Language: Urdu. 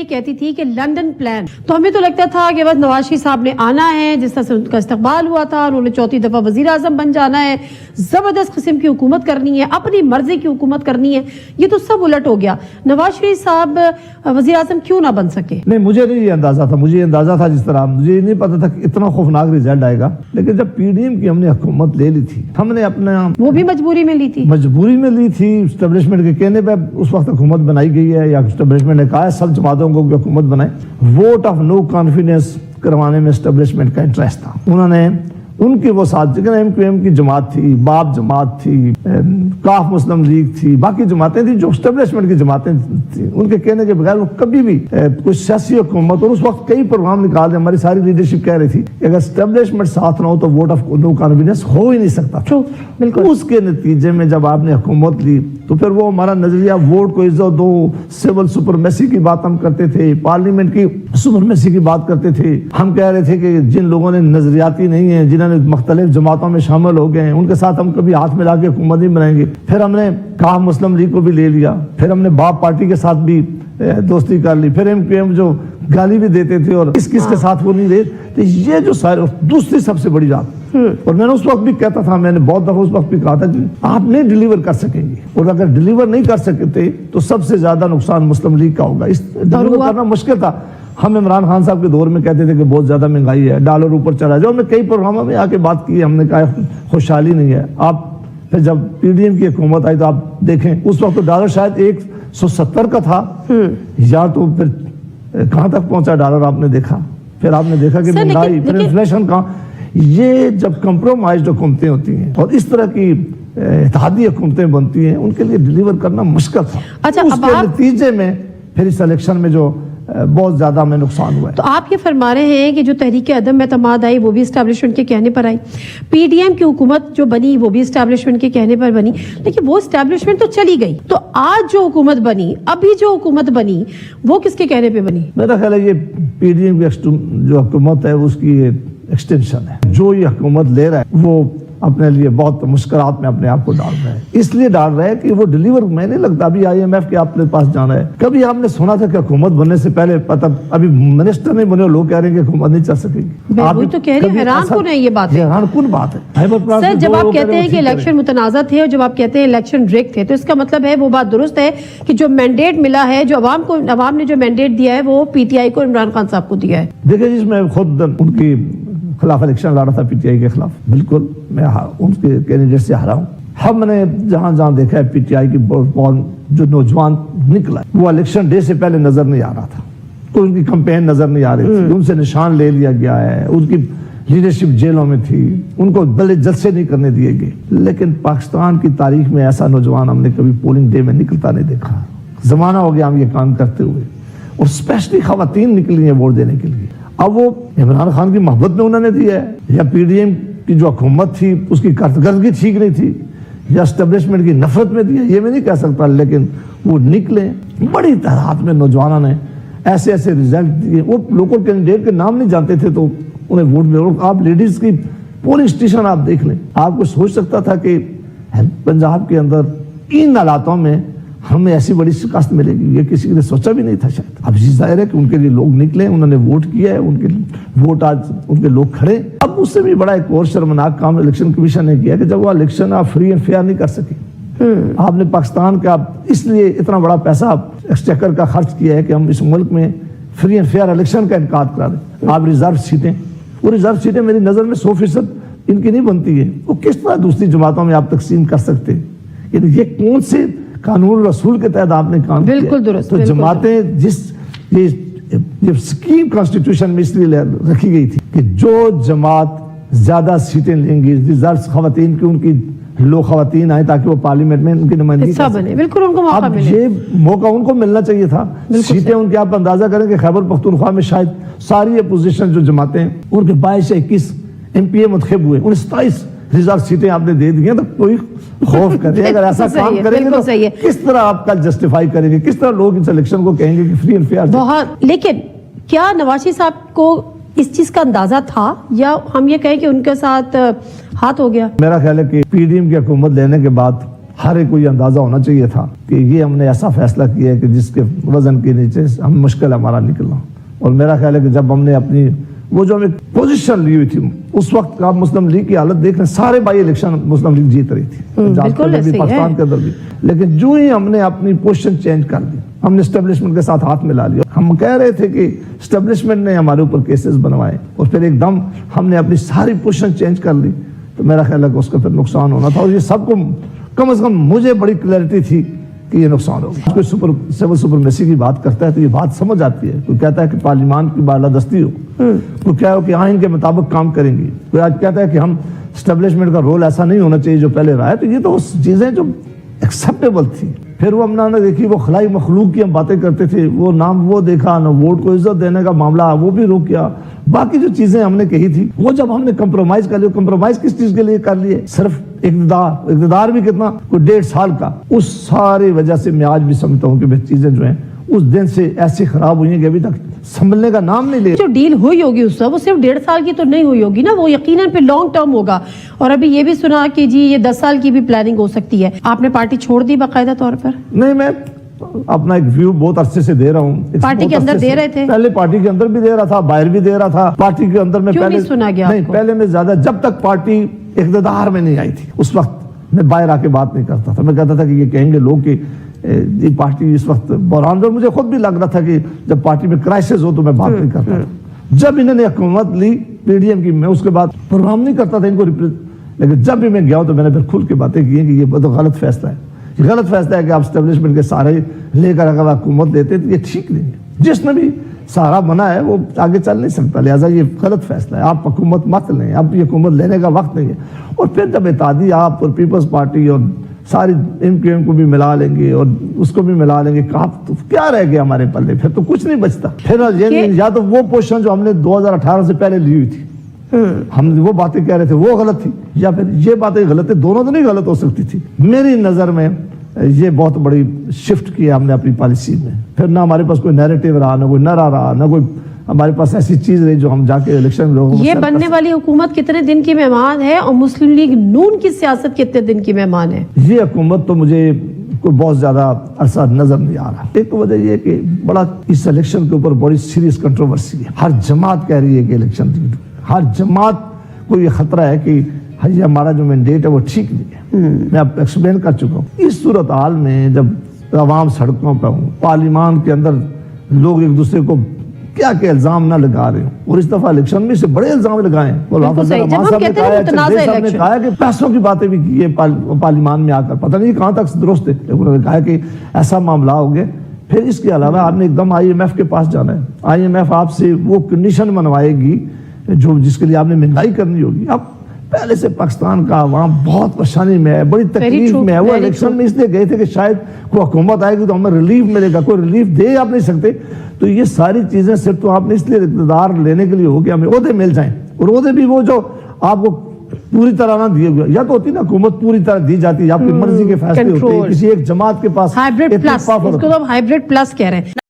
یہ کہتی تھی کہ لندن پلان، تو ہمیں تو لگتا تھا کہ بس نواز شریف صاحب نے آنا ہے، جس طرح سے ان کا استقبال ہوا تھا، انہوں نے چوتھی دفعہ وزیر اعظم بن جانا ہے، زبردست قسم کی حکومت کرنی ہے، اپنی مرضی کی حکومت کرنی ہے. یہ تو سب الٹ ہو گیا. نواز شریف صاحب وزیر اعظم کیوں نہ بن سکے؟ نہیں، مجھے نہیں یہ اندازہ تھا. مجھے یہ اندازہ تھا جس طرح مجھے نہیں پتا تھا کہ اتنا خوفناک رزلٹ آئے گا. لیکن جب پی ڈی ایم کی ہم نے حکومت لے لی تھی، ہم نے اپنا وہ بھی مجبوری میں لی تھی، اسٹیبلشمنٹ کے کہنے پہ اس وقت حکومت بنائی گئی ہے، یا اسٹیبلشمنٹ نے کہا ہے سب جماعتوں کو کہ حکومت بنائے. ووٹ آف نو کانفیڈنس کروانے میں اسٹیبلشمنٹ کا انٹرسٹ تھا. انہوں نے ان کی وہ ساتھ ایم کیو ایم کی جماعت تھی، باب جماعت تھی، کاف مسلم لیگ تھی، باقی جماعتیں تھیں جو اسٹیبلشمنٹ کی جماعتیں تھیں. ان کے کہنے کے بغیر وہ کبھی بھی کوئی سیاسی حکومت، اور اس وقت کئی پروگرام نکال دیں، ہماری ساری لیڈرشپ کہہ رہی تھی کہ اگر اسٹیبلشمنٹ ساتھ نہ ہو تو ووٹ آف نو کانفیڈنس ہو ہی نہیں سکتا. بالکل. اس کے نتیجے میں جب آپ نے حکومت لی تو پھر وہ ہمارا نظریہ ووٹ کو عزت دو، سول سپرمیسی کی بات ہم کرتے تھے، پارلیمنٹ کی سپرمیسی کی بات کرتے تھے. ہم کہہ رہے تھے کہ جن لوگوں نے نظریاتی نہیں ہیں، جنہوں نے مختلف جماعتوں میں شامل ہو گئے ہیں، ان کے ساتھ ہم کبھی ہاتھ ملا کے حکومت نہیں بنائیں گے. پھر ہم نے کہا مسلم لیگ کو بھی لے لیا، پھر ہم نے باپ پارٹی کے ساتھ بھی دوستی کر لی، پھر ایم کیو ایم جو گالی بھی دیتے تھے اور کس کے ساتھ وہ نہیں دے. تو یہ جو سارے دوسری سب سے بڑی بات، اور میں نے اس وقت بھی کہتا تھا، میں نے بہت دفعہ اس وقت بھی کہا تھا کہ آپ نہیں ڈیلیور کر سکیں گے، اور اگر ڈیلیور نہیں کر سکتے تو سب سے زیادہ نقصان مسلم لیگ کا ہوگا. اس ڈیلیور کرنا مشکل تھا. ہم عمران خان صاحب کے دور میں کہتے تھے کہ بہت زیادہ مہنگائی ہے، ڈالر اوپر چلا جائے. میں کئی پروگراموں میں آ کے بات کی، ہم نے کہا خوشحالی نہیں ہے. آپ پھر جب پی ڈی ایم کی حکومت آئی تو آپ دیکھیں اس وقت تو ڈالر شاید 170 کا تھا، یا تو پھر کہاں تک پہنچا ڈالر آپ نے دیکھا. پھر آپ نے دیکھا کہ مہنگائی، پھر انفلیشن کہاں. یہ جب کمپرومائزڈ حکومتیں ہوتی ہیں اور اس طرح کی اتحادی حکومتیں بنتی ہیں، ان کے لیے ڈیلیور کرنا مشکل تھا. اس کے نتیجے میں پھر اس الیکشن میں جو بہت زیادہ ہمیں نقصان ہوا ہے. تو آپ یہ فرما رہے ہیں کہ جو تحریک عدم اعتماد آئی وہ بھی اسٹیبلشمنٹ کے کہنے پر آئی، پی ڈی ایم کی حکومت جو بنی وہ بھی اسٹیبلشمنٹ کے کہنے پر بنی، لیکن وہ اسٹیبلشمنٹ تو چلی گئی. تو آج جو حکومت بنی، ابھی جو حکومت بنی، وہ کس کے کہنے پہ بنی؟ میرا خیال ہے یہ پی ڈی ایم کی جو حکومت ہے اس کی ایکسٹینشن ہے. جو یہ حکومت لے رہا ہے وہ اپنے لیے بہت مشکلات میں اپنے آپ کو ڈال رہا ہے. اس لیے ڈال رہا ہے کہ وہ ڈیلیور میں نہیں لگتا. ابھی آئی ایم ایف کے آپ کے پاس جانا ہے. کبھی آپ نے سنا تھا کہ حکومت بننے سے پہلے پتہ ابھی منسٹر نہیں بنے، لوگ کہہ رہے ہیں کہ حکومت نہیں چل سکے گی. آپ تو کہہ رہے ہیں، حیران کن ہے یہ بات. حیران کن بات ہے سر. جب آپ کہتے ہیں کہ الیکشن متنازع تھے اور جب آپ کہتے ہیں الیکشن ریگ تھے، تو اس کا مطلب ہے وہ بات درست ہے کہ جو مینڈیٹ ملا ہے، جو عوام نے جو مینڈیٹ دیا ہے وہ پی ٹی آئی کو، عمران خان صاحب کو دیا ہے. دیکھیں جس میں خود ان کی خلاف الیکشن لڑا تھا، پی ٹی آئی کے خلاف. بالکل میں ان کے کینڈیڈیٹ سے ہارا ہوں. ہم نے جہاں جہاں دیکھا ہے پی ٹی آئی کی جو نوجوان نکلا وہ الیکشن ڈے سے پہلے نظر نہیں آ رہا تھا. تو ان کی کمپین نظر نہیں آ رہی تھی. ان سے نشان لے لیا گیا ہے. ان کی لیڈرشپ جیلوں میں تھی. ان کو بلے جلسے نہیں کرنے دیے گئے. لیکن پاکستان کی تاریخ میں ایسا نوجوان ہم نے کبھی پولنگ ڈے میں نکلتا نہیں دیکھا. زمانہ ہو گیا ہم یہ کام کرتے ہوئے. اور اسپیشلی خواتین نکلی ہیں ووٹ دینے کے لیے. اب وہ عمران خان کی محبت میں انہوں نے دیا ہے، یا پی ڈی ایم کی جو حکومت تھی اس کی کارکردگی ٹھیک نہیں تھی، یا اسٹیبلشمنٹ کی نفرت میں دیا، یہ میں نہیں کہہ سکتا. لیکن وہ نکلے بڑی تعداد میں نوجوانوں نے ایسے ایسے رزلٹ دیے. وہ لوکل کینڈیڈیٹ کے نام نہیں جانتے تھے تو انہیں ووٹ میں. آپ لیڈیز کی پولنگ اسٹیشن آپ دیکھ لیں. آپ کو سوچ سکتا تھا کہ پنجاب کے اندر ان حالاتوں میں ہمیں ایسی بڑی شکست ملے گی؟ یہ کسی نے سوچا بھی نہیں تھا شاید. اب یہ ظاہر ہے کہ ان کے لیے لوگ نکلے، انہوں نے ووٹ کیا ہے، ان کے ووٹ آج ان کے لوگ کھڑے. اب اس سے بھی بڑا ایک اور شرمناک کام الیکشن کمیشن نے کیا کہ جب وہ الیکشن آپ فری اینڈ فیئر نہیں کر سکے. آپ نے پاکستان کا اس لیے اتنا بڑا پیسہ ایکسچیکر کا خرچ کیا ہے کہ ہم اس ملک میں فری اینڈ فیئر الیکشن کا انعقاد کرا دیں. آپ ریزرو سیٹیں، وہ ریزرو سیٹیں میری نظر میں 100% ان کی نہیں بنتی ہے. وہ کس طرح دوسری جماعتوں میں آپ تقسیم کر سکتے؟ یعنی یہ کون سے قانون رسول کے تحت آپ نے کام کیا؟ بالکل درست. تو جماعتیں یہ سکیم کانسٹیٹیوشن میں اس لیے رکھی گئی تھی کہ جو جماعت زیادہ سیٹیں لیں گی، ریزرو خواتین کی، ان کی لوگ خواتین آئیں تاکہ وہ پارلیمنٹ میں ان کی نمائندگی کر سکیں. بالکل ان کو موقع ملے. یہ موقع ان کو ملنا چاہیے تھا. سیٹیں ان کے آپ اندازہ کریں کہ خیبر پختونخوا میں شاید ساری اپوزیشن جو جماعتیں ان کے 22 سے 21 ایم پی اے منتخب ہوئے، ان 27 ریزرو سیٹیں آپ نے دے دی ہیں. تو کوئی خوف کرے اگر ایسا کام کریں گے تو کس طرح آپ کل جسٹیفائی کریں گے؟ کس طرح لوگ اس الیکشن کو کہیں گے کہ فری اینڈ فیئر؟ بہت. لیکن کیا نواز شریف صاحب کو اس چیز کا اندازہ تھا، یا ہم یہ کہیں کہ ان کے ساتھ ہاتھ ہو گیا؟ میرا خیال ہے کہ پی ڈی ایم کی حکومت لینے کے بعد ہر ایک کو یہ اندازہ ہونا چاہیے تھا کہ یہ ہم نے ایسا فیصلہ کیا ہے کہ جس کے وزن کے نیچے ہم مشکل ہے ہمارا نکلنا. اور میرا خیال ہے کہ جب ہم نے اپنی وہ جو ہمیں پوزیشن لی ہوئی تھی اس وقت آپ مسلم لیگ کی حالت دیکھ لیں, سارے بائی الیکشن مسلم لیگ جیت رہی تھی پاکستان کے اندر بھی, لیکن جو ہی ہم نے اپنی پوزیشن چینج کر لی, ہم نے اسٹیبلشمنٹ کے ساتھ ہاتھ ملا لیا. ہم کہہ رہے تھے کہ اسٹیبلشمنٹ نے ہمارے اوپر کیسز بنوائے اور پھر ایک دم ہم نے اپنی ساری پوزیشن چینج کر لی, تو میرا خیال ہے کہ اس کا پھر نقصان ہونا تھا. اور یہ سب کو کم از کم مجھے بڑی کلیئرٹی تھی کہ یہ نقصان ہوگا. کوئی سول سپرمیسی کی بات کرتا ہے تو یہ بات سمجھ آتی ہے. کوئی کہتا ہے کہ پارلیمان کی بالادستی ہو, کوئی کہہ ہو کہ آئین کے مطابق کام کریں گی, کوئی آج کہتا ہے کہ ہم اسٹیبلشمنٹ کا رول ایسا نہیں ہونا چاہیے جو پہلے رہا ہے. تو یہ تو اس چیزیں جو ایکسیپٹیبل تھی. پھر وہ ہم نے دیکھی وہ خلائی مخلوق کی ہم باتیں کرتے تھے, وہ نام وہ دیکھا نہ ووٹ کو عزت دینے کا معاملہ وہ بھی روک گیا. باقی جو چیزیں ہم نے کہی تھی وہ جب ہم نے کمپرومائز کر لیا, کمپرومائز کس چیز کے لیے کر لیے, صرف اقتدار بھی کتنا, کوئی 1.5 سال کا. اس ساری وجہ سے میں آج بھی سمجھتا ہوں کہ چیزیں جو ہیں اس دن سے ایسی خراب ہوئی ہیں کہ ابھی تک سنبھلنے کا نام نہیں لے. جو ڈیل ہوئی ہوگی اس وقت وہ صرف 1.5 سال کی تو نہیں ہوئی ہوگی نا, وہ یقیناً پہ لانگ ٹرم ہوگا. اور ابھی یہ بھی سنا کہ جی یہ 10 سال کی بھی پلاننگ ہو سکتی ہے. آپ نے پارٹی چھوڑ دی باقاعدہ طور پر؟ نہیں, میں اپنا ایک ویو بہت عرصے سے دے رہا ہوں. پارٹی کے اندر دے رہے تھے؟ پہلے پارٹی کے اندر بھی دے رہا تھا, باہر بھی دے رہا تھا. پارٹی کے اندر میں پہلے سنا گیا نہیں, پہلے میں زیادہ جب تک پارٹی اقتدار میں نہیں آئی تھی اس وقت میں باہر آ کے بات نہیں کرتا تھا. میں کہتا تھا کہ یہ کہیں گے لوگ کہ یہ پارٹی اس وقت بحران میں, مجھے خود بھی لگ رہا تھا کہ جب پارٹی میں کرائسس ہو تو میں بات نہیں کرتا. جب انہوں نے حکومت لی پی ڈی ایم کی, میں اس کے بعد پروگرام نہیں کرتا تھا ان کو لیکن جب بھی میں گیا ہوں تو میں نے پھر کھل کے باتیں کی ہیں کہ یہ بہت غلط فیصلہ ہے. یہ غلط فیصلہ ہے کہ آپ اسٹیبلشمنٹ کے سارے لے کر اگر حکومت لیتے تو یہ ٹھیک نہیں ہے. جس نے بھی سہارا بنا ہے وہ آگے چل نہیں سکتا, لہٰذا یہ غلط فیصلہ ہے. آپ حکومت مت لیں, اب یہ حکومت لینے کا وقت نہیں ہے. اور پھر جب اتحادی آپ اور پیپلز پارٹی اور ساری ایم کیو ایم کو بھی ملا لیں گے اور اس کو بھی ملا لیں گے, تو کیا رہ گیا ہمارے پلے؟ پھر تو کچھ نہیں بچتا. پھر یا تو وہ پوزیشن جو ہم نے 2018 سے پہلے لی ہوئی تھی, ہم وہ باتیں کہہ رہے تھے وہ غلط تھی, یا پھر یہ باتیں غلط تھی. دونوں تو نہیں غلط ہو سکتی تھی. میری نظر میں یہ بہت بڑی شفٹ کیا ہم نے اپنی پالیسی میں. پھر نہ ہمارے پاس کوئی نیریٹو رہا, نہ کوئی نعرہ رہا, نہ کوئی ہمارے پاس ایسی چیز رہی جو ہم جا کے الیکشن میں لوگوں کو. یہ بننے والی حکومت کتنے دن کی مہمان ہے اور مسلم لیگ نون کی سیاست کتنے دن کی مہمان ہے؟ یہ حکومت تو مجھے کوئی بہت زیادہ عرصہ نظر نہیں آ رہا. ایک وجہ یہ کہ بڑا اس الیکشن کے اوپر بڑی سیریس کنٹروورسی ہے. ہر جماعت کہہ رہی ہے کہ الیکشن, ہر جماعت کو یہ خطرہ ہے کہ یہ ہمارا جو مینڈیٹ ہے وہ ٹھیک نہیں ہے. میں اب ایکسپلین کر چکا ہوں. اس صورتحال میں جب عوام سڑکوں پہ ہوں, پارلیمان کے اندر لوگ ایک دوسرے کو کیا کہ الزام نہ لگا رہے ہوں, اور اس دفعہ الیکشن میں سے بڑے الزام لگائے. نے کہا کہ پیسوں کی باتیں بھی کی پارلیمان میں آ کر, پتہ نہیں کہاں تک درست ہے. انہوں نے کہا کہ ایسا معاملہ ہو گیا. پھر اس کے علاوہ آپ نے ایک دم IMF کے پاس جانا ہے. IMF آپ سے وہ کنڈیشن منوائے گی جو جس کے لیے آپ نے مہنگائی کرنی ہوگی. اب پہلے سے پاکستان کا عوام بہت پریشانی میں ہے, بڑی تکلیف میں ہے. وہ الیکشن میں اس لیے گئے تھے کہ شاید کوئی حکومت آئے گی تو ہمیں ریلیف ملے گا. کوئی ریلیف دے آپ نہیں سکتے. تو یہ ساری چیزیں صرف تو آپ نے اس لیے اقتدار لینے کے لیے ہو کہ ہمیں عہدے مل جائیں, اور عہدے بھی وہ جو آپ کو پوری طرح نہ دیے ہوئے. یا تو ہوتی نا حکومت پوری طرح دی جاتی ہے, آپ کی مرضی کے فیصلے ہوتے ہیں, کسی ایک جماعت کے پاس. ہائیبرڈ پلس, اس کو ہم ہائیبرڈ پلس کہہ رہے ہیں.